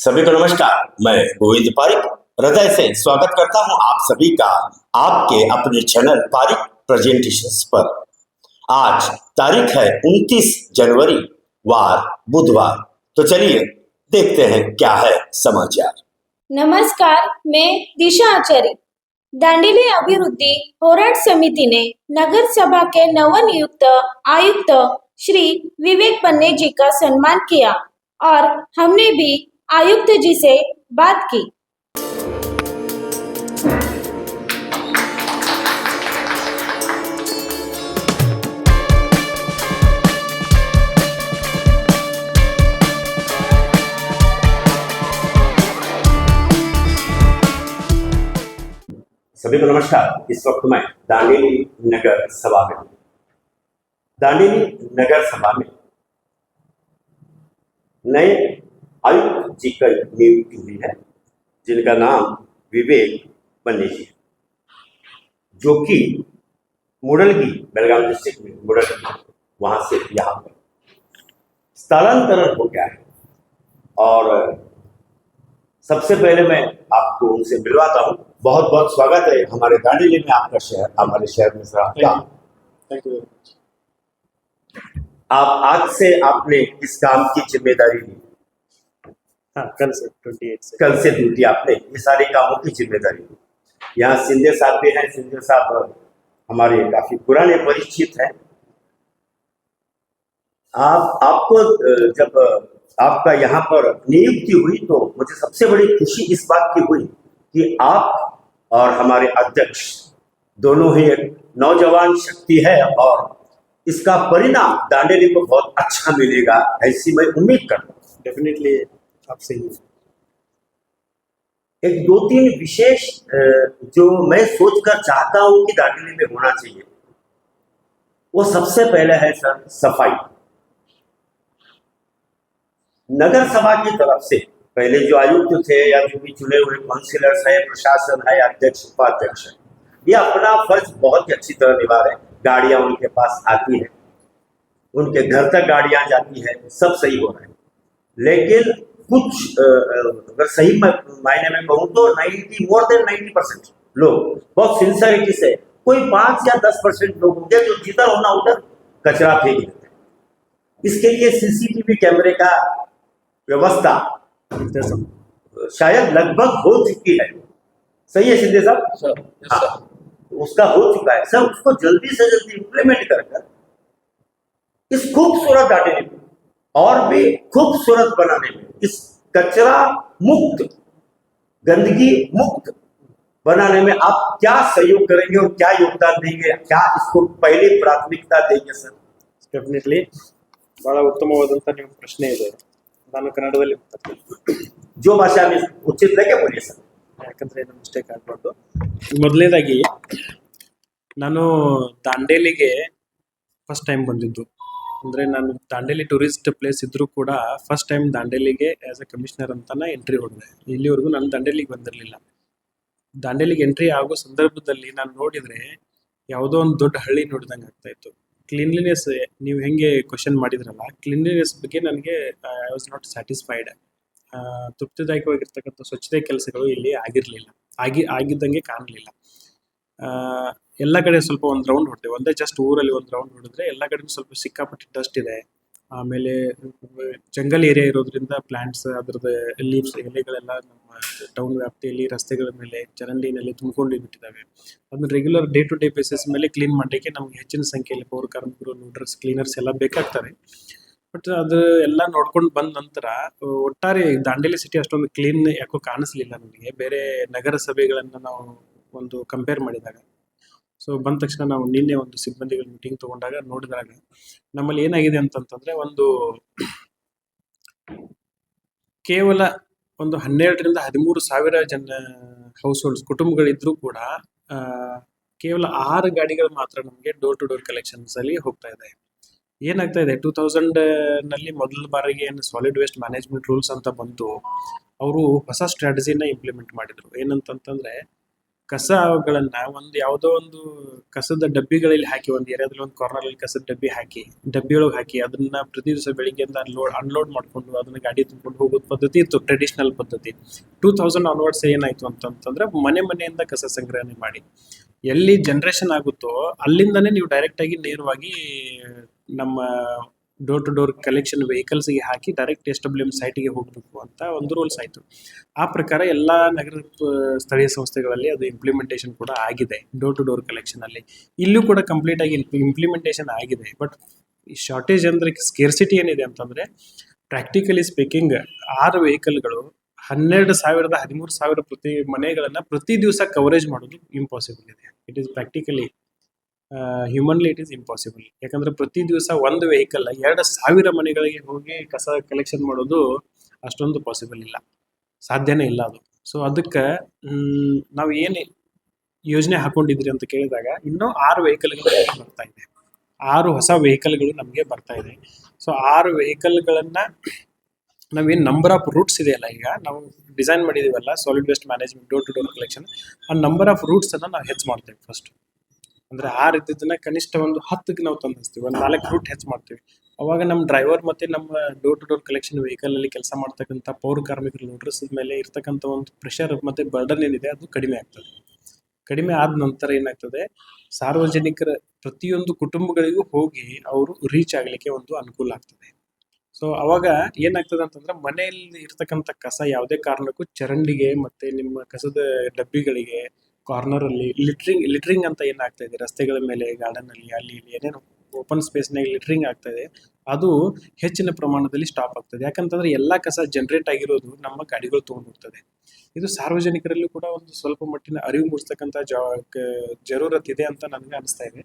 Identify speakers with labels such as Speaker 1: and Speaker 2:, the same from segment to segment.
Speaker 1: सभी को नमस्कार। मैं गोविंद पारिक हृदय से स्वागत करता हूं आप सभी का आपके अपने चैनल पारिक प्रेजेंटेशंस पर। आज तारीख है 29 जनवरी, वार बुधवार। तो चलिए देखते हैं क्या है समाचार।
Speaker 2: नमस्कार, मैं दिशा आचार्य। दांडेली अभिवृद्धि होराट समिति ने नगर सभा के नवनियुक्त आयुक्त श्री विवेक पन्ने जी का सम्मान किया और हमने भी आयुक्त जी से बात की।
Speaker 1: सभी को नमस्कार। इस वक्त मैं दांडेली नगर सभा में हूं। दांडेली नगर सभा में नए आयुक्त जी का नियुक्ति हुई है, जिनका नाम विवेक पन्ने जी है, जो कि मुडलगी बेलगाम डिस्ट्रिक्ट में मुडलगी वहां से यहाँ पर स्थलांतरण हो गया है। और सबसे पहले मैं आपको उनसे मिलवाता हूँ। बहुत बहुत स्वागत है हमारे दांडेली में, आपका शहर हमारे शहर में सर। आपका
Speaker 3: थैंक यू।
Speaker 1: आप आज से आपने इस काम की जिम्मेदारी ली।
Speaker 3: हाँ, कल से 28 से
Speaker 1: कल से ड्यूटी आपने ये सारे कामों की जिम्मेदारी ली। यहाँ सिंधे साहब भी हैं। सिंधे साहब हमारे काफी पुराने परिचित हैं। आपको जब आपका यहाँ पर नियुक्ति हुई तो मुझे सबसे बड़ी खुशी इस बात की हुई कि आप और हमारे अध्यक्ष दोनों ही एक नौजवान शक्ति है और इसका परिणाम दांडेली को बहुत अच्छा मिलेगा, ऐसी मैं उम्मीद करता हूँ।
Speaker 3: डेफिनेटली आप सही है।
Speaker 1: एक दो तीन विशेष जो मैं सोचकर चाहता हूं कि दांडेली में होना चाहिए, वो सबसे पहले है सर सफाई। नगर सभा की तरफ से पहले जो आयुक्त थे या जो भी चुने हुए काउंसिलर्स है, प्रशासन है, अध्यक्ष उपाध्यक्ष है, ये अपना फर्ज बहुत ही अच्छी तरह निभा रहे हैं। गाड़ियां उनके पास आती है, उनके घर तक गाड़ियां जाती है, सब सही हो रहा है। लेकिन कुछ अगर सही मायने में कहूँ तो मोर देन 90% लोग बहुत सिंसियरिटी से, कोई 5 या 10% लोग होंगे जो जिधर होना उधर कचरा फेंक देते हैं। इसके लिए सीसीटीवी कैमरे का व्यवस्था शायद लगभग हो चुकी है। सही है सिंधे साहब? हाँ, उसका हो चुका है सर। उसको जल्दी से जल्दी इम्प्लीमेंट कर इस खूबसूरत दांडेली को और भी खूबसूरत बनाने में, इस कचरा मुक्त, गंदगी मुक्त बनाने में आप क्या सहयोग करेंगे और क्या योगदान देंगे? क्या इसको पहले प्राथमिकता देंगे सर?
Speaker 3: ಡೆಫಿನೆಟ್ಲಿ ಬಹಳ ಉತ್ತಮವಾದಂತ ನಿಮ್ಮ ಪ್ರಶ್ನೆ ಇದೆ. ನಾನು ಕನ್ನಡದಲ್ಲಿ
Speaker 1: जो भाषा में उचित लगे बोलिए सर,
Speaker 3: ಯಾಕಂದ್ರೆ ಏನು ಮಿಸ್ಟೇಕ್ ಆಗಬಾರ್ದು. ಮೊದಲನೇದಾಗಿ ನಾನು ದಾಂಡೇಲಿಗೆ ಫಸ್ಟ್ ಟೈಮ್ ಬಂದಿದ್ದು. ಅಂದರೆ ನಾನು ದಾಂಡೇಲಿ ಟೂರಿಸ್ಟ್ ಪ್ಲೇಸ್ ಇದ್ದರೂ ಕೂಡ ಫಸ್ಟ್ ಟೈಮ್ ದಾಂಡೇಲಿಗೆ ಆ್ಯಸ್ ಎ ಕಮಿಷನರ್ ಅಂತಾನೆ ಎಂಟ್ರಿ ಹೊಡೆದೆ. ಇಲ್ಲಿವರೆಗೂ ನಾನು ದಾಂಡೇಲಿಗೆ ಬಂದಿರಲಿಲ್ಲ. ದಾಂಡೇಲಿಗೆ ಎಂಟ್ರಿ ಆಗೋ ಸಂದರ್ಭದಲ್ಲಿ ನಾನು ನೋಡಿದರೆ ಯಾವುದೋ ಒಂದು ದೊಡ್ಡ ಹಳ್ಳಿ ನೋಡಿದಂಗೆ ಆಗ್ತಾಯಿತ್ತು. ಕ್ಲೀನ್ಲಿನೆಸ್ ನೀವು ಹೆಂಗೆ ಕ್ವಶನ್ ಮಾಡಿದ್ರಲ್ಲ, ಕ್ಲೀನ್ಲಿನೆಸ್ ಬಗ್ಗೆ ನನಗೆ ಐ ವಾಸ್ ನಾಟ್ ಸ್ಯಾಟಿಸ್ಫೈಡ್. ತೃಪ್ತಿದಾಯಕವಾಗಿರ್ತಕ್ಕಂಥ ಸ್ವಚ್ಛತೆ ಕೆಲಸಗಳು ಇಲ್ಲಿ ಆಗಿದ್ದಂಗೆ ಕಾಣಲಿಲ್ಲ. ಎಲ್ಲ ಕಡೆ ಸ್ವಲ್ಪ ಒಂದು ರೌಂಡ್ ಹೊಡೆದೆ. ಒಂದೇ ಜಸ್ಟ್ ಊರಲ್ಲಿ ಒಂದು ರೌಂಡ್ ಹೊಡೆದ್ರೆ ಎಲ್ಲ ಕಡೆ ಸ್ವಲ್ಪ ಸಿಕ್ಕಾಪಟ್ಟೆ ಡಸ್ಟ್ ಇದೆ. ಆಮೇಲೆ ಜಂಗಲ್ ಏರಿಯಾ ಇರೋದ್ರಿಂದ ಪ್ಲಾಂಟ್ಸ್ ಅದ್ರದ್ದು ಲೀವ್ಸ್ ಎಲೆಗಳೆಲ್ಲ ನಮ್ಮ ಟೌನ್ ವ್ಯಾಪ್ತಿಯಲ್ಲಿ ರಸ್ತೆಗಳ ಮೇಲೆ ಚರಂಡಿನಲ್ಲಿ ತುಂಬಿಕೊಂಡು ಬಿಟ್ಟಿದ್ದಾವೆ. ಅದನ್ನ regular day to day basis ಮೇಲೆ ಕ್ಲೀನ್ ಮಾಡಲಿಕ್ಕೆ ನಮಗೆ ಹೆಚ್ಚಿನ ಸಂಖ್ಯೆಯಲ್ಲಿ ಪೌರ ಕಾರ್ಮಿಕರು, ಲೂಡರ್ಸ್, ಕ್ಲೀನರ್ಸ್ ಎಲ್ಲ ಬೇಕಾಗ್ತಾರೆ. ಬಟ್ ಅದು ಎಲ್ಲ ನೋಡ್ಕೊಂಡು ಬಂದ ನಂತರ ಒಟ್ಟಾರೆ ದಾಂಡೇಲಿ ಸಿಟಿ ಅಷ್ಟೊಂದು ಕ್ಲೀನ್ ಯಾಕೋ ಕಾಣಿಸ್ಲಿಲ್ಲ ನನಗೆ, ಬೇರೆ ನಗರ ಸಭೆಗಳನ್ನು ನಾವು ಒಂದು ಕಂಪೇರ್ ಮಾಡಿದಾಗ. ಸೊ ಬಂದ ತಕ್ಷಣ ನಾವು ನಿನ್ನೆ ಒಂದು ಸಿಬ್ಬಂದಿಗಳ ಮೀಟಿಂಗ್ ತೊಗೊಂಡಾಗ ನೋಡಿದಾಗ ನಮ್ಮಲ್ಲಿ ಏನಾಗಿದೆ ಅಂತಂತಂದರೆ, ಕೇವಲ ಒಂದು 12,000 to 13,000 ಜನ ಹೌಸ್ ಹೋಲ್ಡ್ಸ್ ಕುಟುಂಬಗಳಿದ್ರೂ ಕೂಡ ಕೇವಲ 6 ಗಾಡಿಗಳು ಮಾತ್ರ ನಮಗೆ ಡೋರ್ ಟು ಡೋರ್ ಕಲೆಕ್ಷನ್ಸಲ್ಲಿ ಹೋಗ್ತಾ ಇದೆ. ಏನಾಗ್ತಾ ಇದೆ, 2000ನಲ್ಲಿ ಮೊದಲ ಬಾರಿಗೆ ಏನು ಸಾಲಿಡ್ ವೇಸ್ಟ್ ಮ್ಯಾನೇಜ್ಮೆಂಟ್ ರೂಲ್ಸ್ ಅಂತ ಬಂತು, ಅವರು ಹೊಸ ಸ್ಟ್ರಾಟಜಿನ ಇಂಪ್ಲಿಮೆಂಟ್ ಮಾಡಿದರು. ಏನಂತಂತಂದರೆ, ಕಸಗಳನ್ನ ಒಂದು ಯಾವುದೋ ಒಂದು ಕಸದ ಡಬ್ಬಿಗಳಲ್ಲಿ ಹಾಕಿ, ಒಂದು ಏರಿಯಾದಲ್ಲಿ ಒಂದು ಕಾರ್ನರಲ್ಲಿ ಕಸದ ಡಬ್ಬಿ ಹಾಕಿ, ಡಬ್ಬಿಯೊಳಗೆ ಹಾಕಿ ಅದನ್ನ ಪ್ರತಿ ದಿವಸ ಬೆಳಿಗ್ಗೆಯಿಂದ ಅನ್ಲೋಡ್ ಮಾಡ್ಕೊಂಡು ಅದನ್ನ ಗಾಡಿ ತುಂಬಿಕೊಂಡು ಹೋಗೋದು ಪದ್ಧತಿ ಇತ್ತು, ಟ್ರೆಡಿಷನಲ್ ಪದ್ಧತಿ. 2000 ಆನ್ವರ್ಡ್ಸ್ ಏನಾಯ್ತು ಅಂತಂದ್ರೆ ಮನೆಯಿಂದ ಕಸ ಸಂಗ್ರಹಣೆ ಮಾಡಿ ಎಲ್ಲಿ ಜನರೇಷನ್ ಆಗುತ್ತೋ ಅಲ್ಲಿಂದನೇ ನೀವು ಡೈರೆಕ್ಟ್ ಆಗಿ ನೇರವಾಗಿ ನಮ್ಮ ಡೋರ್ ಟು ಡೋರ್ ಕಲೆಕ್ಷನ್ ವೆಹಿಕಲ್ಸ್ಗೆ ಹಾಕಿ ಡೈರೆಕ್ಟ್ SWM ಸೈಟ್ಗೆ ಹೋಗಬೇಕು ಅಂತ ಒಂದು ರೂಲ್ಸ್ ಆಯಿತು. ಆ ಪ್ರಕಾರ ಎಲ್ಲ ನಗರ ಸ್ಥಳೀಯ ಸಂಸ್ಥೆಗಳಲ್ಲಿ ಅದು ಇಂಪ್ಲಿಮೆಂಟೇಷನ್ ಕೂಡ ಆಗಿದೆ. ಡೋರ್ ಟು ಡೋರ್ ಕಲೆಕ್ಷನ್ ಅಲ್ಲಿ ಇಲ್ಲೂ ಕೂಡ ಕಂಪ್ಲೀಟ್ ಆಗಿ ಇಂಪ್ಲಿಮೆಂಟೇಷನ್ ಆಗಿದೆ. ಬಟ್ ಶಾರ್ಟೇಜ್ ಅಂದ್ರೆ ಸ್ಕೇರ್ಸಿಟಿ ಏನಿದೆ ಅಂತಂದ್ರೆ, ಪ್ರಾಕ್ಟಿಕಲಿ ಸ್ಪೀಕಿಂಗ್ 6 ವೆಹಿಕಲ್ಗಳು 12,000 13,000 ಪ್ರತಿ ಮನೆಗಳನ್ನ ಪ್ರತಿ ದಿವಸ ಕವರೇಜ್ ಮಾಡೋದು ಇಂಪಾಸಿಬಲ್ ಇದೆ. It is practically humanly it is impossible. ಯಾಕಂದ್ರೆ ಪ್ರತಿ ದಿವಸ ಒಂದು ವೆಹಿಕಲ್ 2,000 ಮನೆಗಳಿಗೆ ಹೋಗಿ ಕಸ ಕಲೆಕ್ಷನ್ ಮಾಡೋದು ಅಷ್ಟೊಂದು ಪಾಸಿಬಲ್ ಇಲ್ಲ, ಸಾಧ್ಯನೇ ಇಲ್ಲ ಅದು. ಸೊ ಅದಕ್ಕೆ ನಾವು ಏನು ಯೋಜನೆ ಹಾಕೊಂಡಿದ್ರಿ ಅಂತ ಕೇಳಿದಾಗ ಇನ್ನೂ 6 ವೆಹಿಕಲ್ಗಳು ಬರ್ತಾ ಇದೆ, 6 ಹೊಸ ವೆಹಿಕಲ್ಗಳು ನಮಗೆ ಬರ್ತಾ ಇದೆ. ಸೊ 6 ವೆಹಿಕಲ್ಗಳನ್ನ ನಾವೇನು ನಂಬರ್ ಆಫ್ ರೂಟ್ಸ್ ಇದೆಯಲ್ಲ, ಈಗ ನಾವು ಡಿಸೈನ್ ಮಾಡಿದೀವಲ್ಲ solid waste management door to door collection, ಆ ನಂಬರ್ ಆಫ್ ರೂಟ್ಸ್ ಅನ್ನ ನಾವು ಹೆಚ್ಚು ಮಾಡ್ತೇವೆ. ಫಸ್ಟ್ ಅಂದ್ರೆ 6 ಇದ್ದದನ್ನ ಕನಿಷ್ಠ ಒಂದು 10ಕ್ಕೆ ನಾವು ತಂದಿಸ್ತೀವಿ, ಒಂದು 4 ರೂಟ್ ಹೆಚ್ಚು ಮಾಡ್ತೀವಿ. ಅವಾಗ ನಮ್ಮ ಡ್ರೈವರ್ ಮತ್ತೆ ನಮ್ಮ door to door collection vehicle ಅಲ್ಲಿ ಕೆಲಸ ಮಾಡ್ತಕ್ಕಂಥ ಪೌರ ಕಾರ್ಮಿಕರು ಲೋಡರ್ಸ್ ಮೇಲೆ ಇರ್ತಕ್ಕಂಥ ಒಂದು ಪ್ರೆಷರ್ ಮತ್ತೆ ಬರ್ಡನ್ ಏನಿದೆ ಅದು ಕಡಿಮೆ ಆಗ್ತದೆ. ಕಡಿಮೆ ಆದ ನಂತರ ಏನಾಗ್ತದೆ, ಸಾರ್ವಜನಿಕರ ಪ್ರತಿಯೊಂದು ಕುಟುಂಬಗಳಿಗೂ ಹೋಗಿ ಅವರು ರೀಚ್ ಆಗಲಿಕ್ಕೆ ಒಂದು ಅನುಕೂಲ ಆಗ್ತದೆ. ಸೊ ಅವಾಗ ಏನಾಗ್ತದೆ ಅಂತಂದ್ರೆ, ಮನೆಯಲ್ಲಿ ಇರ್ತಕ್ಕಂಥ ಕಸ ಯಾವುದೇ ಕಾರಣಕ್ಕೂ ಚರಂಡಿಗೆ ಮತ್ತೆ ನಿಮ್ಮ ಕಸದ ಡಬ್ಬಿಗಳಿಗೆ ಕಾರ್ನರ್ ಅಲ್ಲಿ ಲಿಟ್ರಿಂಗ್ ಅಂತ ಏನಾಗ್ತಾ ಇದೆ ರಸ್ತೆಗಳ ಮೇಲೆ, ಗಾರ್ಡನ್ ಅಲ್ಲಿ, ಅಲ್ಲಿ ಇಲ್ಲಿ ಏನೇನು ಓಪನ್ ಸ್ಪೇಸ್ನಾಗ ಲಿಟ್ರಿಂಗ್ ಆಗ್ತಾ ಇದೆ, ಅದು ಹೆಚ್ಚಿನ ಪ್ರಮಾಣದಲ್ಲಿ ಸ್ಟಾಪ್ ಆಗ್ತದೆ. ಯಾಕಂತಂದ್ರೆ ಎಲ್ಲಾ ಕಸ ಜನರೇಟ್ ಆಗಿರೋದು ನಮ್ಮ ಗಾಡಿಗಳು ತಗೊಂಡು ಹೋಗ್ತದೆ. ಇದು ಸಾರ್ವಜನಿಕರಲ್ಲೂ ಕೂಡ ಒಂದು ಸ್ವಲ್ಪ ಮಟ್ಟಿನ ಅರಿವು ಮೂಡಿಸ್ತಕ್ಕಂಥ ಜರೂರತ್ ಇದೆ ಅಂತ ನನಗೆ ಅನಿಸ್ತಾ ಇದೆ.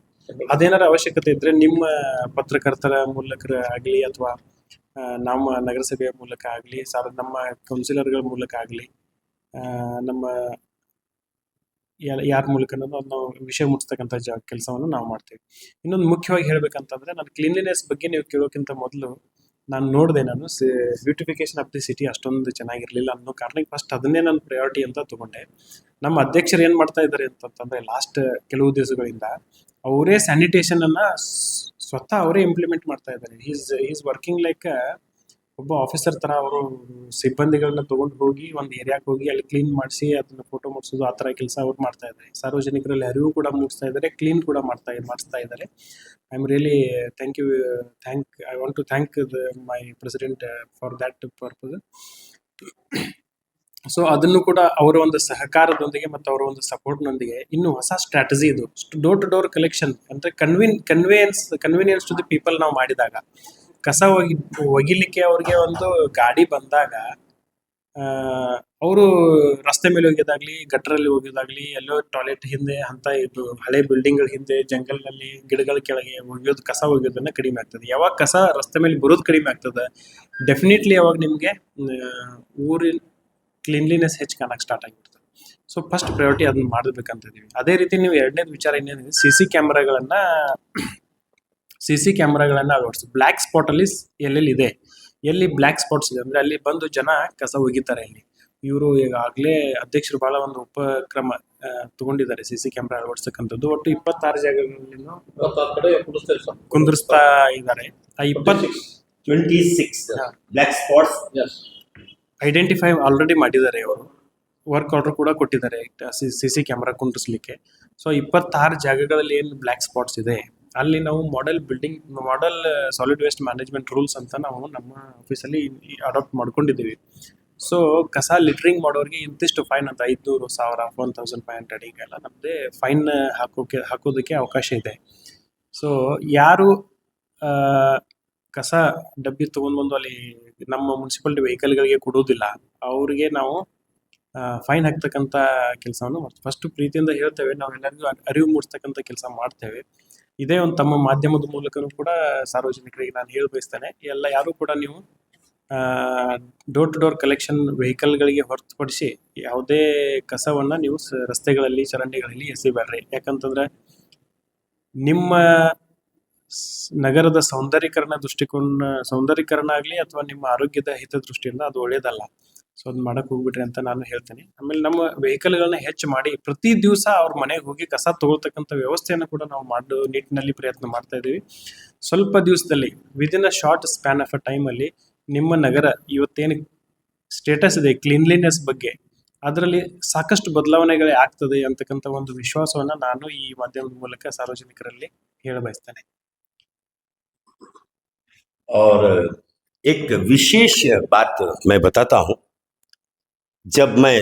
Speaker 3: ಅದೇನಾರ ಅವಶ್ಯಕತೆ ಇದ್ರೆ ನಿಮ್ಮ ಪತ್ರಕರ್ತರ ಮೂಲಕ ಆಗಲಿ ಅಥವಾ ನಮ್ಮ ನಗರಸಭೆಯ ಮೂಲಕ ಆಗಲಿ, ನಮ್ಮ ಕೌನ್ಸಿಲರ್ಗಳ ಮೂಲಕ ಆಗಲಿ, ನಮ್ಮ ಯಾರ ಮೂಲಕ ನಾವು ವಿಷಯ ಮುಟ್ಟಿಸ್ತಕ್ಕಂಥ ಕೆಲಸವನ್ನು ನಾವು ಮಾಡ್ತೇವೆ. ಇನ್ನೊಂದು ಮುಖ್ಯವಾಗಿ ಹೇಳ್ಬೇಕಂತಂದ್ರೆ, ನಾನು ಕ್ಲೀನ್ಲಿನೆಸ್ ಬಗ್ಗೆ ನೀವು ಕೇಳೋಕ್ಕಿಂತ ಮೊದಲು ನಾನು ನೋಡಿದೆ, ನಾನು ಬ್ಯೂಟಿಫಿಕೇಶನ್ ಆಫ್ ದಿ ಸಿಟಿ ಅಷ್ಟೊಂದು ಚೆನ್ನಾಗಿರ್ಲಿಲ್ಲ ಅನ್ನೋ ಕಾರಣಕ್ಕೆ ಫಸ್ಟ್ ಅದನ್ನೇ ನಾನು ಪ್ರಯಾರಿಟಿ ಅಂತ ತಗೊಂಡೆ. ನಮ್ಮ ಅಧ್ಯಕ್ಷರು ಏನ್ ಮಾಡ್ತಾ ಇದ್ದಾರೆ ಅಂತಂದ್ರೆ, ಲಾಸ್ಟ್ ಕೆಲವು ದಿವಸಗಳಿಂದ ಅವರೇ ಸ್ಯಾನಿಟೇಷನ್ ಅನ್ನ ಸ್ವತಃ ಅವರೇ ಇಂಪ್ಲಿಮೆಂಟ್ ಮಾಡ್ತಾ ಇದ್ದಾರೆ. ಈಸ್ ವರ್ಕಿಂಗ್ ಲೈಕ್ ಒಬ್ಬ ಆಫೀಸರ್ ತರ. ಅವರು ಸಿಬ್ಬಂದಿಗಳನ್ನ ತಗೊಂಡು ಹೋಗಿ ಒಂದು ಏರಿಯಾಕ್ಕೆ ಹೋಗಿ ಅಲ್ಲಿ ಕ್ಲೀನ್ ಮಾಡಿಸಿ ಅದನ್ನ ಫೋಟೋ ಮಾಡಿಸೋದು, ಆ ತರ ಕೆಲಸ ಅವ್ರು ಮಾಡ್ತಾ ಇದ್ದಾರೆ. ಸಾರ್ವಜನಿಕರಲ್ಲಿ ಅರಿವು ಕೂಡ ಮೂಡಿಸ್ತಾ ಇದ್ದಾರೆ, ಕ್ಲೀನ್ ಕೂಡ ಮಾಡಿಸ್ತಾ ಇದ್ದಾರೆ. I am really I want to thank my president for that purpose. So ಅದನ್ನು ಕೂಡ ಅವರ ಒಂದು ಸಹಕಾರದೊಂದಿಗೆ ಮತ್ತು ಅವರ ಒಂದು ಸಪೋರ್ಟ್ನೊಂದಿಗೆ ಇನ್ನು ಹೊಸ ಸ್ಟ್ರಾಟಜಿ ಇದು ಡೋರ್ ಟು ಡೋರ್ ಕಲೆಕ್ಷನ್ ಅಂದ್ರೆ ಕನ್ವೀನಿಯನ್ಸ್ ಟು ದಿ ಪೀಪಲ್ ನಾವು ಮಾಡಿದಾಗ, ಕಸ ಒಗಿಲಿಕ್ಕೆ ಅವ್ರಿಗೆ ಒಂದು ಗಾಡಿ ಬಂದಾಗ ಅವರು ರಸ್ತೆ ಮೇಲೆ ಹೋಗೋದಾಗ್ಲಿ, ಗಟ್ಟರಲ್ಲಿ ಹೋಗೋದಾಗ್ಲಿ, ಎಲ್ಲೋ ಟಾಯ್ಲೆಟ್ ಹಿಂದೆ ಅಂತ ಇದು ಹಳೆ ಬಿಲ್ಡಿಂಗ್ಗಳ ಹಿಂದೆ ಜಂಗಲ್ನಲ್ಲಿ ಗಿಡಗಳ ಕೆಳಗೆ ಒಗೆಯೋದು, ಕಸ ಒಗೆಯೋದನ್ನ ಕಡಿಮೆ ಆಗ್ತದೆ. ಯಾವಾಗ ಕಸ ರಸ್ತೆ ಮೇಲೆ ಬರೋದು ಕಡಿಮೆ ಆಗ್ತದೆ, ಡೆಫಿನೆಟ್ಲಿ ಅವಾಗ ನಿಮಗೆ ಊರಿನ ಕ್ಲೀನ್ಲಿನೆಸ್ ಹೆಚ್ಚು ಕಾಣಕ್ಕೆ ಸ್ಟಾರ್ಟ್ ಆಗಿಬಿಡ್ತದೆ. ಸೊ ಫಸ್ಟ್ ಪ್ರಯಾರಿಟಿ ಅದನ್ನ ಮಾಡಬೇಕಂತಿದ್ದೀವಿ. ಅದೇ ರೀತಿ ನೀವು ಎರಡನೇದು ವಿಚಾರ ಏನೇನಿದೆ, ಸಿ ಸಿ ಕ್ಯಾಮ್ರಾಗಳನ್ನ ಅಳವಡಿಸಿ ಬ್ಲ್ಯಾಕ್ ಸ್ಪಾಟ್ ಅಲ್ಲಿ ಎಲ್ಲೆಲ್ಲಿ ಇದೆ, ಎಲ್ಲಿ ಬ್ಲ್ಯಾಕ್ ಸ್ಪಾಟ್ಸ್ ಇದೆ ಅಂದ್ರೆ ಅಲ್ಲಿ ಬಂದು ಜನ ಕಸ ಒಗಿತಾರೆ. ಇಲ್ಲಿ ಇವರು ಈಗಾಗಲೇ ಅಧ್ಯಕ್ಷರು ಬಹಳ ಒಂದು ಉಪಕ್ರಮ ತಗೊಂಡಿದ್ದಾರೆ ಸಿ ಕ್ಯಾಮ್ರಾ ಅಳವಡಿಸ್ತಕ್ಕಂಥದ್ದು. ಒಟ್ಟು 26 ಜಾಗಗಳಲ್ಲಿ ಕುಂದಿರಿಸ್ತಾ ಇದ್ದಾರೆ. ಆ
Speaker 1: 26 ಬ್ಲ್ಯಾಕ್ ಸ್ಪಾಟ್ಸ್
Speaker 3: ಐಡೆಂಟಿಫೈ ಆಲ್ರೆಡಿ ಮಾಡಿದ್ದಾರೆ. ಅವರು ವರ್ಕ್ ಆರ್ಡರ್ ಕೂಡ ಕೊಟ್ಟಿದ್ದಾರೆ ಸಿ ಕ್ಯಾಮ್ರಾ ಕುಂದಿರಿಸಲಿಕ್ಕೆ. ಸೊ 26 ಜಾಗಗಳಲ್ಲಿ ಏನು ಬ್ಲ್ಯಾಕ್ ಸ್ಪಾಟ್ಸ್ ಇದೆ ಅಲ್ಲಿ ನಾವು model solid waste management rules ಅಂತ ನಾವು ನಮ್ಮ ಆಫೀಸಲ್ಲಿ ಅಡಾಪ್ಟ್ ಮಾಡ್ಕೊಂಡಿದ್ದೀವಿ. ಸೊ ಕಸ ಲಿಟ್ರಿಂಗ್ ಮಾಡೋರಿಗೆ ಇಂತಿಷ್ಟು ಫೈನ್ ಅಂತ 500, 1000, 1500 ಹೀಗೆಲ್ಲ ನಮ್ಮದೇ ಫೈನ್ ಹಾಕೋದಕ್ಕೆ ಅವಕಾಶ ಇದೆ. ಸೊ ಯಾರು ಕಸ ಡಬ್ಬಿ ತೊಗೊಂಡ್ಬಂದು ಅಲ್ಲಿ ನಮ್ಮ ಮುನ್ಸಿಪಾಲಿಟಿ ವೆಹಿಕಲ್ಗಳಿಗೆ ಕೊಡೋದಿಲ್ಲ, ಅವರಿಗೆ ನಾವು ಫೈನ್ ಹಾಕ್ತಕ್ಕಂಥ ಕೆಲಸವನ್ನು ಮಾಡ್ತೀವಿ. ಫಸ್ಟ್ ಪ್ರೀತಿಯಿಂದ ಹೇಳ್ತೇವೆ, ನಾವು ಎಲ್ಲರಿಗೂ ಅರಿವು ಮೂಡಿಸ್ತಕ್ಕಂಥ ಕೆಲಸ ಮಾಡ್ತೇವೆ. ಇದೇ ಒಂದು ತಮ್ಮ ಮಾಧ್ಯಮದ ಮೂಲಕನೂ ಕೂಡ ಸಾರ್ವಜನಿಕರಿಗೆ ನಾನು ಹೇಳ ಬಯಸ್ತೇನೆ, ಯಾರು ಕೂಡ ನೀವು ಡೋರ್ ಟು ಡೋರ್ ಕಲೆಕ್ಷನ್ ವೆಹಿಕಲ್ಗಳಿಗೆ ಹೊರತುಪಡಿಸಿ ಯಾವುದೇ ಕಸವನ್ನು ನೀವು ರಸ್ತೆಗಳಲ್ಲಿ, ಚರಂಡಿಗಳಲ್ಲಿ ಎಸಿಬೇಡ್ರಿ. ಯಾಕಂತಂದ್ರೆ ನಿಮ್ಮ ನಗರದ ಸೌಂದರ್ಯೀಕರಣ ಆಗಲಿ ಅಥವಾ ನಿಮ್ಮ ಆರೋಗ್ಯದ ಹಿತದೃಷ್ಟಿಯಿಂದ ಅದು ಒಳ್ಳೆಯದಲ್ಲ. ಸೊ ಅದು ಮಾಡಕ್ ಹೋಗ್ಬಿಟ್ರಿ ಅಂತ ನಾನು ಹೇಳ್ತೇನೆ. ಆಮೇಲೆ ನಮ್ಮ ವೆಹಿಕಲ್ಗಳನ್ನ ಹೆಚ್ಚು ಮಾಡಿ ಪ್ರತಿ ದಿವಸ ಅವ್ರ ಮನೆಗೆ ಹೋಗಿ ಕಸ ತಗೊಳ್ತಕ್ಕಂಥ ವ್ಯವಸ್ಥೆಯನ್ನು ಕೂಡ ನಾವು ಮಾಡೋ ನಿಟ್ಟಿನಲ್ಲಿ ಪ್ರಯತ್ನ ಮಾಡ್ತಾ ಇದ್ದೀವಿ. ಸ್ವಲ್ಪ ದಿವಸದಲ್ಲಿ within a short span of a ಟೈಮಲ್ಲಿ ನಿಮ್ಮ ನಗರ ಇವತ್ತೇನು ಸ್ಟೇಟಸ್ ಇದೆ ಕ್ಲೀನ್ಲಿನೆಸ್ ಬಗ್ಗೆ, ಅದರಲ್ಲಿ ಸಾಕಷ್ಟು ಬದಲಾವಣೆಗಳೇ ಆಗ್ತದೆ ಅಂತಕ್ಕಂಥ ಒಂದು ವಿಶ್ವಾಸವನ್ನ ನಾನು ಈ ಮಾಧ್ಯಮದ ಮೂಲಕ ಸಾರ್ವಜನಿಕರಲ್ಲಿ ಹೇಳ ಬಯಸ್ತೇನೆ.
Speaker 1: और एक विशेष बात मैं बताता हूं, जब मैं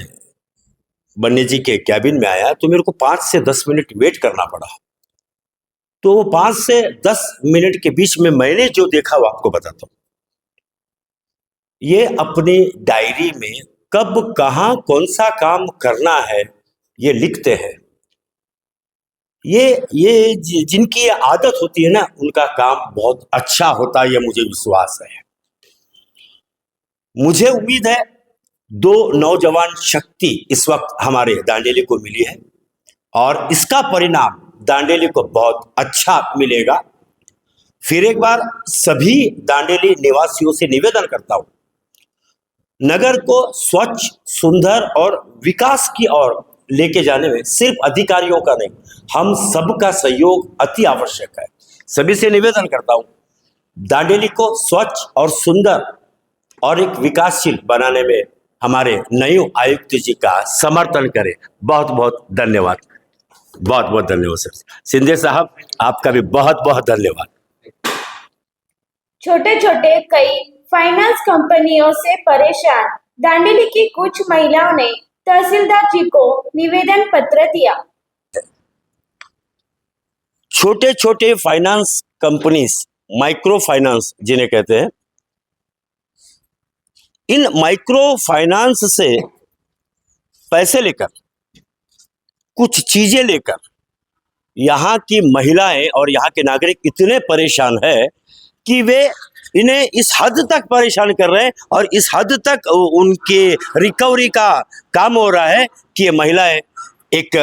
Speaker 1: बन्ने जी के कैबिन में आया तो मेरे को 5 से 10 मिनट वेट करना पड़ा। तो 5 से 10 मिनट के बीच में मैंने जो देखा वो आपको बताता हूं। ये अपनी डायरी में कब कहां कौन सा काम करना है ये लिखते हैं। ये जिनकी ये आदत होती है ना, उनका काम बहुत अच्छा होता है, ये मुझे विश्वास है। मुझे उम्मीद है 2 नौजवान शक्ति इस वक्त हमारे दांडेली को मिली है और इसका परिणाम दांडेली को बहुत अच्छा मिलेगा। फिर एक बार सभी दांडेली निवासियों से निवेदन करता हूं, नगर को स्वच्छ, सुंदर और विकास की ओर लेके जाने में सिर्फ अधिकारियों का नहीं, हम सबका सहयोग अति आवश्यक है। सभी से निवेदन करता हूं, दांडेली को स्वच्छ और सुंदर और एक विकासशील बनाने में हमारे नए आयुक्त जी का समर्थन करें। बहुत बहुत धन्यवाद, बहुत बहुत धन्यवाद सर। सिंधे साहब, आपका भी बहुत बहुत धन्यवाद।
Speaker 2: छोटे छोटे कई फाइनेंस कंपनियों से परेशान दांडेली की कुछ महिलाओं ने तहसीलदार जी को निवेदन पत्र दिया।
Speaker 1: छोटे छोटे फाइनेंस कंपनीज, माइक्रो फाइनेंस जिन्हें कहते हैं, इन माइक्रो फाइनेंस से पैसे लेकर, कुछ चीजें लेकर यहाँ की महिलाएं और यहाँ के नागरिक इतने परेशान है कि वे इन्हें इस हद तक परेशान कर रहे हैं और इस हद तक उनके रिकवरी का काम हो रहा है कि ये महिलाएं एक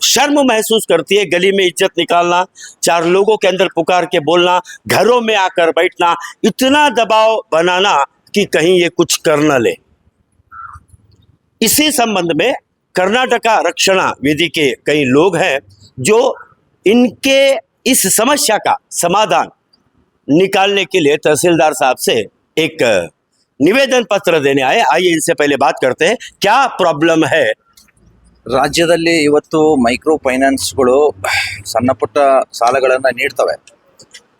Speaker 1: शर्म महसूस करती है। गली में इज्जत निकालना, 4 लोगों के अंदर पुकार के बोलना, घरों में आकर बैठना, इतना दबाव बनाना कि कहीं ये कुछ कर न ले। इसी संबंध में कर्नाटका रक्षणा वेदी के कई लोग हैं जो इनके इस समस्या का समाधान निकालने के लिए तहसीलदार साहब से एक निवेदन पत्र देने आए। आइए इनसे पहले बात करते हैं, क्या प्रॉब्लम है।
Speaker 4: ರಾಜ್ಯದಲ್ಲಿ ಇವತ್ತು ಮೈಕ್ರೋ ಫೈನಾನ್ಸ್ಗಳು ಸಣ್ಣ ಪುಟ್ಟ ಸಾಲಗಳನ್ನು ನೀಡ್ತವೆ.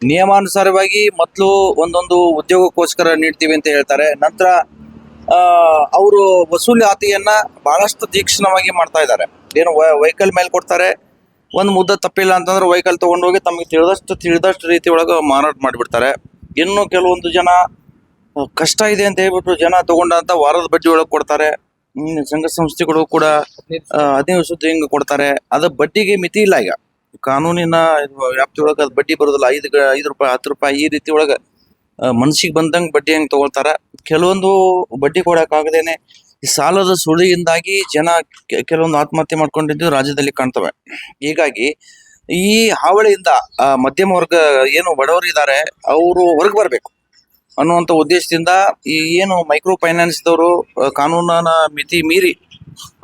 Speaker 4: ನಿಯಮಾನುಸಾರವಾಗಿ ಮೊದಲು ಒಂದೊಂದು ಉದ್ಯೋಗಕ್ಕೋಸ್ಕರ ನೀಡ್ತೀವಿ ಅಂತ ಹೇಳ್ತಾರೆ. ನಂತರ ಅವರು ವಸೂಲಾತಿಯನ್ನು ಬಹಳಷ್ಟು ತೀಕ್ಷ್ಣವಾಗಿ ಮಾಡ್ತಾ ಇದ್ದಾರೆ. ಏನು ವೆಹಿಕಲ್ ಮೇಲೆ ಕೊಡ್ತಾರೆ, ಒಂದು ಮುದ್ದೆ ತಪ್ಪಿಲ್ಲ ಅಂತಂದ್ರೆ ವೆಹಿಕಲ್ ತೊಗೊಂಡೋಗಿ ತಮಗೆ ತಿಳಿದಷ್ಟು ರೀತಿ ಒಳಗೆ ಮಾರಾಟ ಮಾಡಿಬಿಡ್ತಾರೆ. ಇನ್ನು ಕೆಲವೊಂದು ಜನ ಕಷ್ಟ ಇದೆ ಅಂತ ಹೇಳ್ಬಿಟ್ಟು ಜನ ತೊಗೊಂಡಂತ ವಾರದ ಬಡ್ಡಿ ಒಳಗೆ ಕೊಡ್ತಾರೆ. ಸಂಘ ಸಂಸ್ಥೆಗಳು ಕೂಡ 15 ಸುತ್ತು ಹಿಂಗೆ ಕೊಡ್ತಾರೆ. ಅದ ಬಡ್ಡಿಗೆ ಮಿತಿ ಇಲ್ಲ. ಈಗ ಕಾನೂನಿನ ವ್ಯಾಪ್ತಿ ಒಳಗೆ ಅದು ಬಡ್ಡಿ ಬರೋದಿಲ್ಲ. 5 ರೂಪಾಯಿ 10 ರೂಪಾಯಿ ಈ ರೀತಿ ಒಳಗೆ ಮನ್ಸಿಗೆ ಬಂದಂಗೆ ಬಡ್ಡಿ ಹೆಂಗೆ ತಗೊಳ್ತಾರೆ. ಕೆಲವೊಂದು ಬಡ್ಡಿ ಕೊಡೋಕ್ಕಾಗದೇನೆ ಈ ಸಾಲದ ಸುಳಿಯಿಂದಾಗಿ ಜನ ಕೆಲವೊಂದು ಆತ್ಮಹತ್ಯೆ ಮಾಡ್ಕೊಂಡಿದ್ದು ರಾಜ್ಯದಲ್ಲಿ ಕಾಣ್ತವೆ. ಹೀಗಾಗಿ ಈ ಹಾವಳಿಯಿಂದ ಮಧ್ಯಮ ವರ್ಗ ಏನು ಬಡವರು ಇದ್ದಾರೆ ಅವರು ಹೊರಗೆ ಬರಬೇಕು ಅನ್ನುವಂಥ ಉದ್ದೇಶದಿಂದ ಈ ಏನು ಮೈಕ್ರೋ ಫೈನಾನ್ಸ್ದವರು ಕಾನೂನಿನ ಮಿತಿ ಮೀರಿ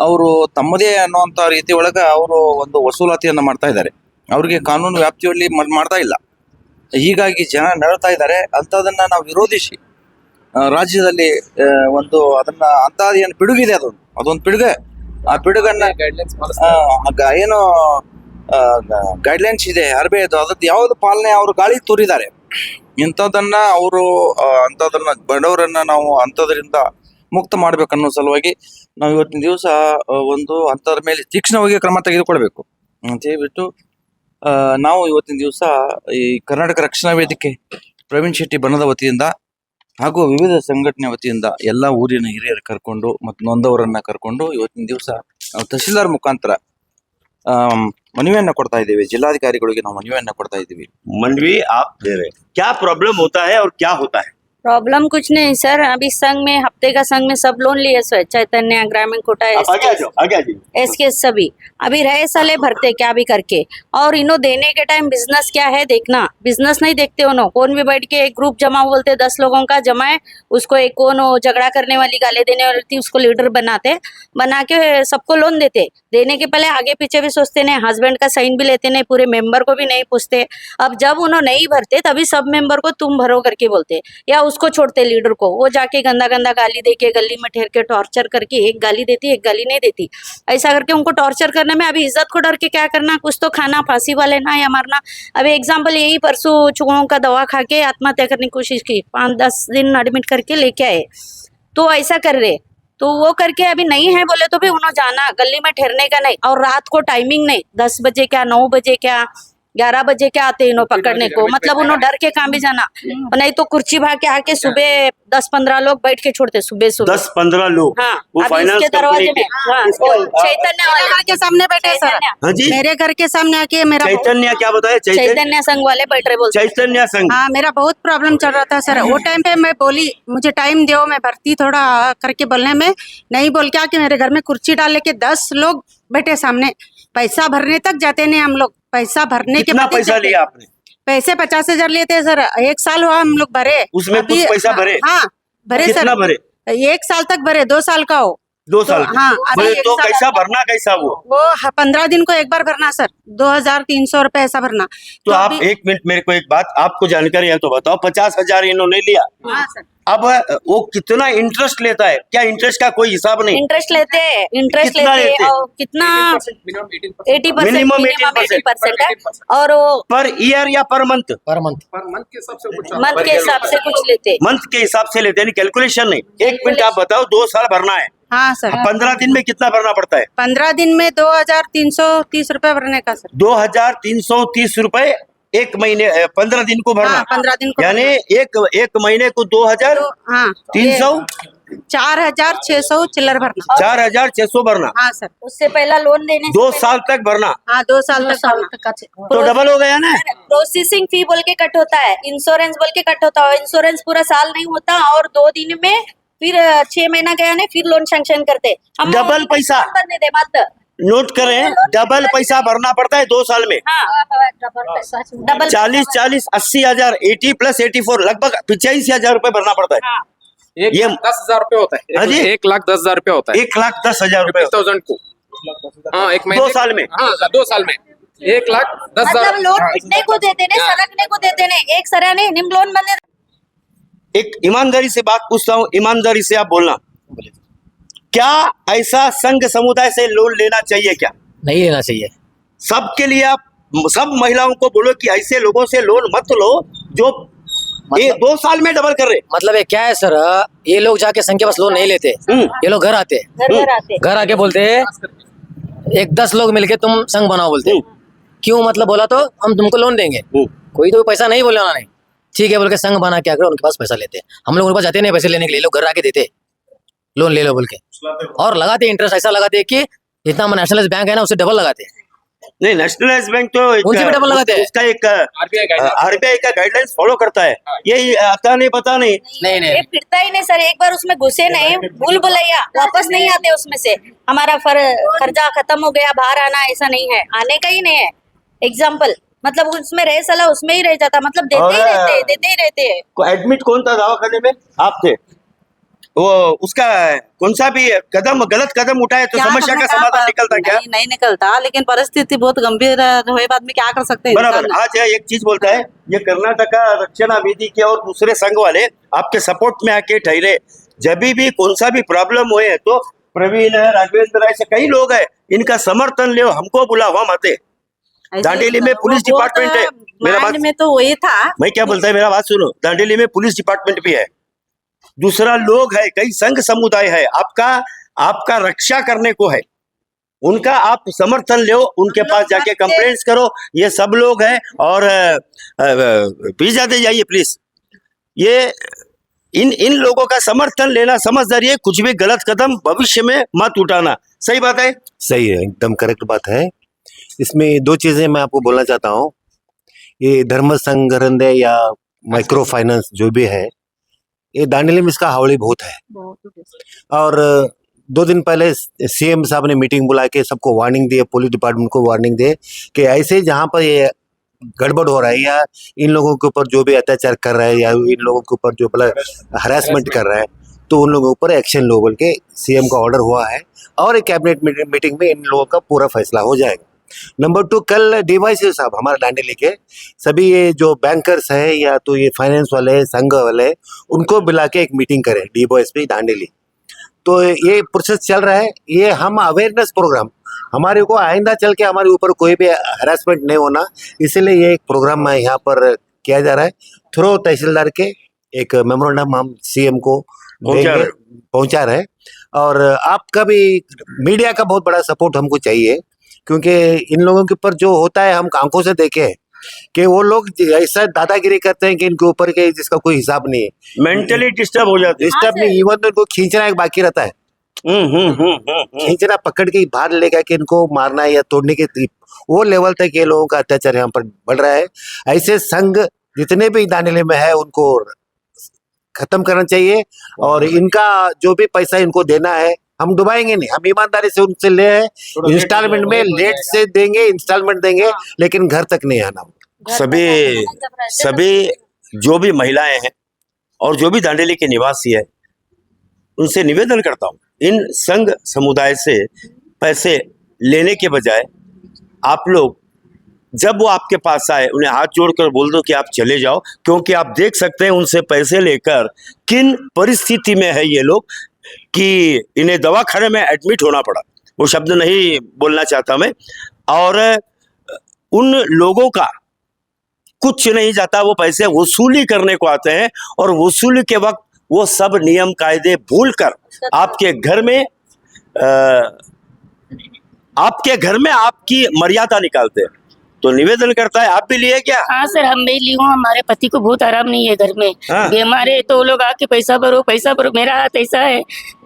Speaker 4: ಅವರು ತಮ್ಮದೇ ಅನ್ನುವಂಥ ರೀತಿ ಒಳಗೆ ಅವರು ಒಂದು ವಸೂಲಾತಿಯನ್ನು ಮಾಡ್ತಾ ಇದ್ದಾರೆ. ಅವ್ರಿಗೆ ಕಾನೂನು ವ್ಯಾಪ್ತಿಯಲ್ಲಿ ಮಾಡ್ತಾ ಇಲ್ಲ. ಹೀಗಾಗಿ ಜನ ನರಳ್ತಾ ಇದ್ದಾರೆ. ಅಂಥದನ್ನ ನಾವು ವಿರೋಧಿಸಿ ರಾಜ್ಯದಲ್ಲಿ ಒಂದು ಅದನ್ನ ಅಂತ ಏನು ಪಿಡುಗಿದೆ, ಅದೊಂದು ಪಿಡುಗೆ. ಆ ಪಿಡುಗನ್ನ ಏನು ಗೈಡ್ಲೈನ್ಸ್ ಇದೆ ಅರ್ಬೇದು ಅದಕ್ಕೆ ಯಾವ್ದು ಪಾಲನೆ ಅವರು ಗಾಳಿ ತೋರಿದ್ದಾರೆ. ಇಂಥದನ್ನ ಅವರು ಅಂಥದನ್ನ ಬಡವರನ್ನ ನಾವು ಅಂಥದ್ರಿಂದ ಮುಕ್ತ ಮಾಡ್ಬೇಕನ್ನೋ ಸಲುವಾಗಿ ನಾವು ಇವತ್ತಿನ ದಿವಸ ಒಂದು ಅಂಥದ್ರ ಮೇಲೆ ತೀಕ್ಷ್ಣವಾಗಿ ಕ್ರಮ ತೆಗೆದುಕೊಳ್ಬೇಕು ಅಂತ ಹೇಳ್ಬಿಟ್ಟು ನಾವು ಇವತ್ತಿನ ದಿವಸ ಈ ಕರ್ನಾಟಕ ರಕ್ಷಣಾ ವೇದಿಕೆ ಪ್ರವೀಣ್ ಶೆಟ್ಟಿ ಬಣದ ವತಿಯಿಂದ ಹಾಗೂ ವಿವಿಧ ಸಂಘಟನೆ ವತಿಯಿಂದ ಎಲ್ಲ ಊರಿನ ಹಿರಿಯರು ಕರ್ಕೊಂಡು ಮತ್ತು ನೊಂದವರನ್ನ ಕರ್ಕೊಂಡು ಇವತ್ತಿನ ದಿವಸ ನಾವು ತಹಸೀಲ್ದಾರ್ ಮುಖಾಂತರ ಮನವಿಯನ್ನ ಕೊಡ್ತಾ ಇದ್ದೀವಿ. ಜಿಲ್ಲಾಧಿಕಾರಿಗಳಿಗೆ ನಾವು ಮನವಿಯನ್ನ ಕೊಡ್ತಾ ಇದ್ದೀವಿ.
Speaker 1: मनवी आप दे रहे हैं, क्या प्रॉब्लम होता है और क्या होता है?
Speaker 5: प्रॉब्लम कुछ नहीं सर, अभी संघ में हफ्ते का संघ में सब लोन लिए सर, चैतन्य ग्रामीण कोटा
Speaker 1: आप आगे आ जाओ, आगे आ जाइए।
Speaker 5: एसके सभी अभी रहे साले भरते क्या भी करके। और इन्हों देने के टाइम बिजनेस क्या है देखना, बिजनेस नहीं देखते उन्हों। कौन भी बैठ के एक ग्रुप जमा बोलते 10 लोगों का जमा है, उसको एक कौन वो झगड़ा करने वाली गाली देने वाली थी उसको लीडर बनाते, बना के सबको लोन देते। देने के पहले आगे पीछे भी सोचते नहीं, हस्बैंड का साइन भी लेते नहीं, पूरे मेंबर को भी नहीं पूछते। अब जब उन्होंने नहीं भरते तभी सब मेंबर को तुम भरो करके बोलते, या उसको छोड़ते लीडर को, वो जाके गंदा गंदा गाली दे के गली में ठहर के टॉर्चर करके एक गाली देती एक गाली नहीं देती, ऐसा करके उनको टॉर्चर करने में अभी इज्जत को डर के क्या करना, कुछ तो खाना, फांसी वाले ना या मरना। अभी एग्जाम्पल यही परसों चूहों का दवा खा के आत्महत्या करने की कोशिश की, 5-10 दिन एडमिट करके लेके आए, तो ऐसा कर रहे। तो वो करके अभी नहीं है बोले तो भी उन्होंने जाना, गली में ठहरने का नहीं। और रात को टाइमिंग नहीं, 10 बजे क्या, 9 बजे क्या, 11 बजे क्या आते इन्हों पकड़ने को, मतलब उन्होंने डर के काम भी जाना। नहीं तो कुर्सी भाग के आके सुबह 10-15 लोग बैठ के छोड़ते सुबह सुबह।
Speaker 1: 10-15 लोग,
Speaker 5: हाँ,
Speaker 1: वो
Speaker 5: अभी
Speaker 1: फाइनेंस
Speaker 5: इसके दरवाजे में, हाँ, वो चैतन्य वाले
Speaker 6: घर के सामने बैठे सर,
Speaker 1: हाँ जी,
Speaker 6: मेरे घर के सामने आके मेरा
Speaker 1: चैतन्य क्या बताया?
Speaker 5: चैतन्य संघ वाले बैठ रहे बोलते।
Speaker 1: चैतन्य संघ।
Speaker 6: हाँ, मेरा बहुत प्रॉब्लम चल रहा था सर। वो टाइम पे मैं बोली मुझे टाइम दो, मैं भर्ती थोड़ा करके बोलने में नहीं बोल क्या कि मेरे घर में कुर्सी डाल के 10 लोग बैठे सामने, पैसा भरने तक जाते नहीं हम लोग। पैसा भरने के
Speaker 1: कितना
Speaker 6: बाद ही
Speaker 1: पैसा
Speaker 6: जाते।
Speaker 1: लिया आपने?
Speaker 6: पैसे 50,000 लिए थे सर, 1 साल हुआ हम लोग भरे।
Speaker 1: उसमें कुछ पैसा भरे?
Speaker 6: हाँ भरे सर,
Speaker 1: कितना भरे?
Speaker 6: 1 साल तक भरे, 2 साल का हो।
Speaker 1: 2 साल?
Speaker 6: हाँ, अभी
Speaker 1: बोले
Speaker 6: 1
Speaker 1: तो
Speaker 6: साल
Speaker 1: कैसा भरना, कैसा वो?
Speaker 6: 15 दिन को एक बार भरना सर, 2,300 रुपए ऐसा भरना।
Speaker 1: तो आप
Speaker 6: अभी-
Speaker 1: 1 मिनट, मेरे को एक बात आपको जानकारी है तो बताओ। 50,000 इन्होंने लिया,
Speaker 6: हाँ सर,
Speaker 1: अब वो कितना इंटरेस्ट लेता है? क्या इंटरेस्ट का कोई हिसाब नहीं?
Speaker 5: इंटरेस्ट लेते हैं, इंटरेस्ट
Speaker 1: कितना
Speaker 5: लेते
Speaker 1: लेते?
Speaker 5: हैं, और कितना 80%,
Speaker 1: Minimum
Speaker 5: मिनिमम
Speaker 1: 18%
Speaker 5: 80% है। और वो
Speaker 1: पर ईयर या पर मंथ?
Speaker 5: मंथ के हिसाब से कुछ लेते हैं।
Speaker 1: मंथ के हिसाब से लेते हैं, कैलकुलेशन नहीं। 1 मिनट आप बताओ, 2 साल भरना है,
Speaker 6: हाँ सर।
Speaker 1: 15 दिन में कितना भरना पड़ता है?
Speaker 6: 15 दिन में 2,330 रुपए भरने का सर।
Speaker 1: 2,330 रुपए 1 महीने, 15 दिन को भरना।
Speaker 6: हाँ, 15 दिन को
Speaker 1: यानी एक महीने को 2,300,
Speaker 6: हाँ 4,600 चिल्लर भरना।
Speaker 1: 4,600 भरना।
Speaker 6: हाँ सर,
Speaker 5: उससे पहला लोन देने से
Speaker 1: 2 साल तक भरना,
Speaker 6: हाँ 2 साल तक भरना।
Speaker 1: तो डबल हो गया ना?
Speaker 5: प्रोसेसिंग फी बोल के कट होता है, इंश्योरेंस बोल के कट होता है। इंश्योरेंस पूरा साल नहीं होता, और 2 दिन में फिर 6 महीना गया नहीं, फिर लोन सैंक्शन करते। हम
Speaker 1: डबल पैसा
Speaker 5: भरने दे मत।
Speaker 1: नोट करें, डबल पैसा भरना पड़ता है 2 साल में।
Speaker 5: हाँ, डबल
Speaker 1: 40, 80 हजार, 80 + 84 लगभग 85,000 रुपए भरना पड़ता है।
Speaker 5: हाँ।
Speaker 7: एक
Speaker 1: ये-
Speaker 7: लाख 10,000 रुपए होता है।
Speaker 1: हाँ जी?
Speaker 7: 1,10,000 रुपए होता है।
Speaker 1: 1,10,000 रुपए
Speaker 7: 50,000 को। हाँ, एक महीने
Speaker 1: 2 साल में।
Speaker 7: हाँ, 2 साल में 1,10,000।
Speaker 5: मतलब लोन पिटने को देते नहीं, सरकने को देते नहीं, एक सरा नहीं, निम लोन बंदे।
Speaker 1: एक ईमानदारी से बात पूछता हूँ, ईमानदारी से आप बोलना, क्या ऐसा संघ समुदाय से लोन लेना चाहिए? क्या
Speaker 8: नहीं लेना चाहिए।
Speaker 1: सबके लिए आप सब महिलाओं को बोलो कि ऐसे लोगों से लोन मत लो जो ये 2 साल में डबल कर रहे।
Speaker 8: मतलब ये क्या है सर, ये लोग जाके संघ के पास लोन नहीं लेते, ये लोग घर आते,
Speaker 5: घर आते।
Speaker 8: घर आके बोलते एक 10 लोग मिलके तुम संघ बनाओ बोलते। क्यों? मतलब बोला तो हम तुमको लोन देंगे, कोई तो पैसा नहीं बोला उन्होंने, ठीक है बोल के संघ बना के आकर उनके पास पैसा लेते। हम लोग उनके पास जाते नहीं पैसे लेने के लिए, लोग घर आके देते लोन ले लो बोल के, और लगाते इंटरेस्ट ऐसा लगाते कि जितना नेशनलाइज बैंक है ना उससे डबल लगाते।
Speaker 1: नहीं, नेशनलाइज बैंक तो
Speaker 8: उनसे भी डबल लगाते हैं।
Speaker 1: उसका एक
Speaker 7: RBI
Speaker 1: आरबीआई का गाइडलाइंस फॉलो करता है, ये आता नहीं पता नहीं।
Speaker 8: नहीं
Speaker 5: ये फिरता ही नहीं सर, एक बार उसमें घुसे नहीं, भूल भुलैया वापस नहीं आते उसमें से। हमारा खर्चा खत्म हो गया, बाहर आना ऐसा नहीं है, आने का ही नहीं है। एग्जाम्पल मतलब उसमें रह सला उसमें ही रह जाता, मतलब देते ही रहते।
Speaker 1: एडमिट कौन था दवाखाने में? आप थे। वो उसका कौन सा भी गलत कदम उठाए तो
Speaker 9: क्या
Speaker 1: समस्या का
Speaker 9: करना,
Speaker 1: समाधान निकलता क्या?
Speaker 9: नहीं निकलता, लेकिन परिस्थिति बहुत गंभीर हुए बाद में क्या कर सकते हैं
Speaker 1: बराबर।
Speaker 9: इंसान।
Speaker 1: आज एक चीज बोलता है, ये कर्नाटका रक्षणा विधि के और दूसरे संघ वाले आपके सपोर्ट में आके ठहरे। जब भी कौन सा भी प्रॉब्लम हुए तो प्रवीण है, राघवेंद्र है, ऐसे कई लोग हैं, इनका समर्थन ले, हमको बुलाओ, हम आते।
Speaker 9: ऐसे
Speaker 1: दांडेली में
Speaker 9: वो
Speaker 1: पुलिस
Speaker 9: बहुत
Speaker 1: डिपार्टमेंट है। मेरा
Speaker 9: माइंड
Speaker 1: बात
Speaker 9: में तो वही था।
Speaker 1: मैं क्या बोलता है, मेरा बात सुनो। दांडेली में पुलिस डिपार्टमेंट भी है, दूसरा लोग है, कई संघ समुदाय है, आपका रक्षा करने को है, उनका आप समर्थन लो, उनके पास जाके कंप्लेंट्स करो। ये सब लोग हैं, और प्लीज जाते जाइए प्लीज। ये इन लोगों का समर्थन लेना समझदारी है, कुछ भी गलत कदम भविष्य में मत उठाना। सही बात है?
Speaker 10: सही है, एकदम करेक्ट बात है। इसमें 2 चीजें मैं आपको बोलना चाहता हूँ। ये धर्म संघ या माइक्रो फाइनेंस जो भी है, ये दांडेली में इसका हावड़ी बहुत है। और 2 दिन पहले सीएम साहब ने मीटिंग बुला के सबको वार्निंग दी है, पुलिस डिपार्टमेंट को वार्निंग दे कि ऐसे जहाँ पर ये गड़बड़ हो रहा है या इन लोगों के ऊपर जो भी अत्याचार कर रहा है या इन लोगों के ऊपर जो हरासमेंट कर रहा है तो उन लोगों के ऊपर एक्शन लो बोल के सीएम का ऑर्डर हुआ है और एक कैबिनेट मीटिंग में इन लोगों का पूरा फैसला हो जाएगा। नंबर 2, कल डीवाईसी साहब हमारे दांडेली के सभी ये जो बैंकर्स है या तो ये फाइनेंस वाले संघ वाले उनको बुला के एक मीटिंग करें डीवाईएसपी दांडेली। तो ये प्रोसेस चल रहा है, ये हम अवेयरनेस प्रोग्राम हमारे को आइंदा चल के हमारे ऊपर कोई भी हरासमेंट नहीं होना, इसलिए ये एक प्रोग्राम यहाँ पर किया जा रहा है। थ्रू तहसीलदार के एक मेमोरेंडम हम सीएम को पहुंचा रहे हैं और आपका भी मीडिया का बहुत बड़ा सपोर्ट हमको चाहिए, क्योंकि इन लोगों के ऊपर जो होता है हम आंखों से देखे कि वो लोग ऐसा दादागिरी करते हैं कि इनके ऊपर के जिसका कोई हिसाब नहीं है,
Speaker 1: मेंटली डिस्टर्ब हो जाते हैं।
Speaker 10: डिस्टर्ब नहीं, इवन तो इनको खींचना एक बाकी रहता है, खींचना पकड़ के बाहर लेकर के इनको मारना या तोड़ने के वो लेवल तक ये लोगों का अत्याचार यहाँ पर बढ़ रहा है। ऐसे संघ जितने भी दांडेली में है उनको खत्म करना चाहिए और इनका जो भी पैसा इनको देना है हम डुबाएंगे नहीं, हम ईमानदारी से उनसे ले है, इंस्टॉलमेंट में लेट से देंगे, इंस्टॉलमेंट देंगे, लेकिन घर तक नहीं आना।
Speaker 1: सभी जो भी महिलाएं हैं और जो भी दांडेली के निवासी है उनसे निवेदन करता हूँ, इन संघ समुदाय से पैसे लेने के बजाय आप लोग जब वो आपके पास आए उन्हें हाथ जोड़कर बोल दो कि आप चले जाओ, क्योंकि आप देख सकते हैं उनसे पैसे लेकर किन परिस्थिति में है ये लोग कि इन्हें दवाखाने में एडमिट होना पड़ा। वो शब्द नहीं बोलना चाहता मैं। और उन लोगों का कुछ नहीं जाता, वो पैसे वसूली करने को आते हैं और वसूली के वक्त वो सब नियम कायदे भूलकर आपके घर में आपकी मर्यादा निकालते हैं। तो निवेदन करता है, आप भी लिए क्या?
Speaker 11: हाँ सर, हम भी ली हूँ। हमारे पति को बहुत आराम नहीं है घर में, बीमार है, तो वो लोग आके पैसा भरो पैसा भरो। मेरा हाथ ऐसा है,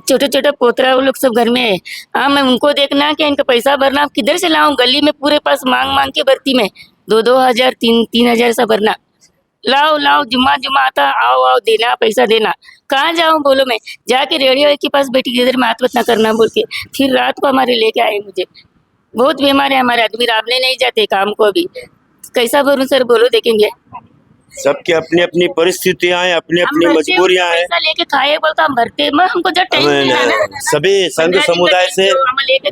Speaker 11: छोटे छोटे पोतरा वो लोग सब घर में है। हाँ, मैं उनको देखना कि इनका पैसा भरना, आप किधर से लाऊं? गली में पूरे पास मांग मांग के भरती में 2-2 हजार 3-3 हजार ऐसा भरना। लाओ जुम्मा आता, आओ देना, पैसा देना। कहाँ जाऊँ बोलो? मैं जाके रेडियो के पास बैठी इधर में हाथ मत ना करना बोल के फिर रात को हमारे लेके आए। मुझे बहुत बीमार है हमारे आदमी, राबने नहीं जाते काम को। अभी कैसा भरूं सर बोलो? देखेंगे
Speaker 1: सबके अपनी अपनी परिस्थितियां हैं, अपनी अपनी मजबूरियां हैं।
Speaker 11: पैसा लेके खाए बोलता हम भरते, हमको जब टाइम मिला
Speaker 1: सभी संघ समुदाय से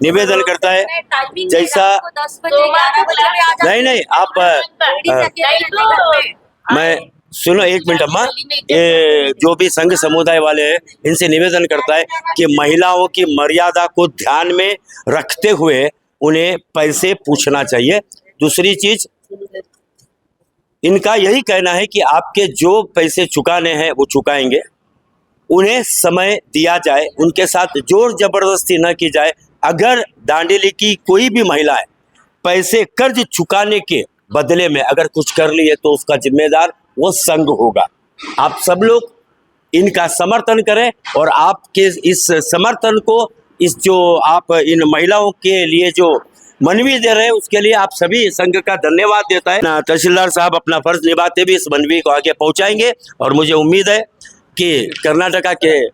Speaker 1: निवेदन करता है, जैसा नहीं आप मैं सुनो 1 मिनट अम्मा, ये जो भी संघ समुदाय वाले हैं इनसे निवेदन करता है कि महिलाओं की मर्यादा को ध्यान में रखते हुए उन्हें पैसे पूछना चाहिए। दूसरी चीज, इनका यही कहना है कि आपके जो पैसे चुकाने हैं वो चुकाएंगे, उन्हें समय दिया जाए, उनके साथ जोर जबरदस्ती न की जाए। अगर दांडेली की कोई भी महिला है पैसे कर्ज चुकाने के बदले में अगर कुछ कर ली है तो उसका जिम्मेदार वो संघ होगा। आप सब लोग इनका समर्थन करें और आपके इस समर्थन को, इस जो आप इन महिलाओं के लिए जो मनवी दे रहे हैं उसके लिए आप सभी संघ का धन्यवाद देता है। तहसीलदार साहब अपना फर्ज निभाते भी इस मनवी को आगे पहुंचाएंगे और मुझे उम्मीद है कि कर्नाटका के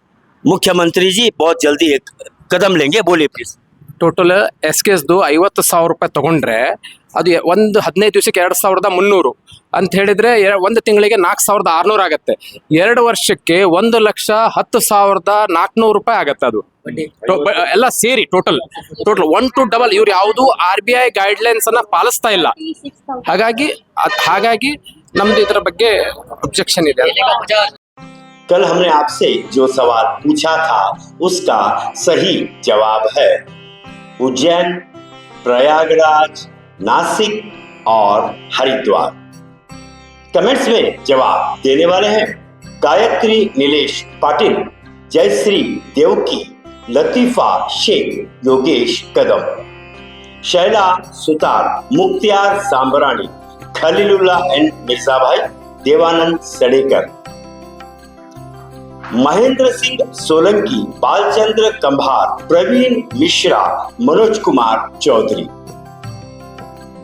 Speaker 1: मुख्यमंत्री जी बहुत जल्दी एक कदम लेंगे। बोलिए प्लीज।
Speaker 7: ಟೋಟಲ್ ಎಸ್ಕೆಸ್ದು 50,000 ರೂಪಾಯಿ ತಗೊಂಡ್ರೆ ಅದು ಒಂದು 15 ದಿವಸಕ್ಕೆ 2,300 ಅಂತ ಹೇಳಿದ್ರೆ ಒಂದು ತಿಂಗಳಿಗೆ 4,600 ಆಗುತ್ತೆ. 2 ವರ್ಷಕ್ಕೆ 1,10,400 ರೂಪಾಯಿ ಆಗುತ್ತೆ. ಅದು ಎಲ್ಲ ಸೇರಿ ಟೋಟಲ್ 1 to double. ಇವ್ರು ಯಾವುದು RBI ಗೈಡ್ಲೈನ್ಸ್ ಅನ್ನ ಪಾಲಿಸ್ತಾ ಇಲ್ಲ. ಹಾಗಾಗಿ ನಮ್ದು ಇದರ ಬಗ್ಗೆ ಅಬ್ಜೆಕ್ಷನ್ ಇದೆ.
Speaker 1: कल हमने आपसे जो सवाल पूछा था उसका सही जवाब है उज्जैन, प्रयागराज, नासिक और हरिद्वार। कमेंट्स में जवाब देने वाले हैं गायत्री नीलेश पाटिल, जयश्री देवकी, लतीफा शेख, योगेश कदम, शैला सुतार, मुख्तियार सांबरानी, खलीलुल्लाह एंड मिर्जा भाई, देवानंद सडेकर, महेंद्र सिंह सोलंकी, बालचंद्र कंभार, प्रवीण मिश्रा, मनोज कुमार चौधरी,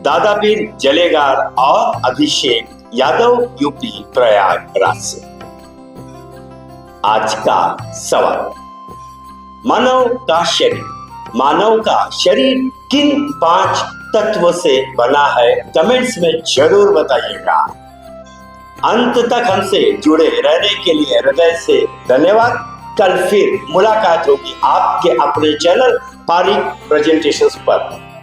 Speaker 1: दादापीर जलेगार और अभिषेक यादव यूपी प्रयागराज से। आज का सवाल, मानव का शरीर किन 5 तत्व से बना है? कमेंट्स में जरूर बताइएगा। अंत तक हमसे जुड़े रहने के लिए हृदय से धन्यवाद। कल फिर मुलाकात होगी आपके अपने चैनल पारिक प्रेजेंटेशंस पर।